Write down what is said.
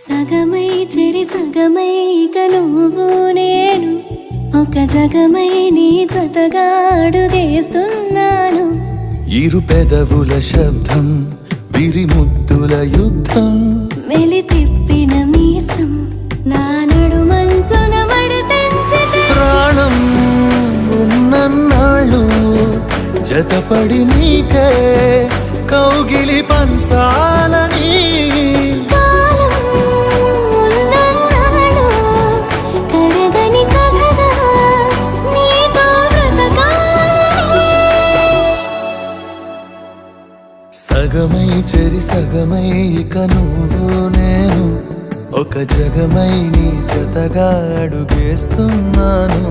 సగమై చెరి సగమై ఇక నువ్వు నేను ఒక జగమై నీ జతగా అడుగేస్తున్నాను. ఇరు పెదవుల శబ్దం పిరిముద్దుల యుద్ధం మెలి తిప్పిన మీసం నా నడుమంచున మడతెంచితే ప్రాణం ఉన్నన్నాళ్ళు జతపడి నీకే కౌగిలి పంచాలని కాలం ఉన్నన్నాడు కరగని కథగా నీతో బ్రతకాలని. సగమై చెరి సగమై ఇక నువ్వు నేను ఒక జగమై నీ జతగా అడుగేస్తున్నాను.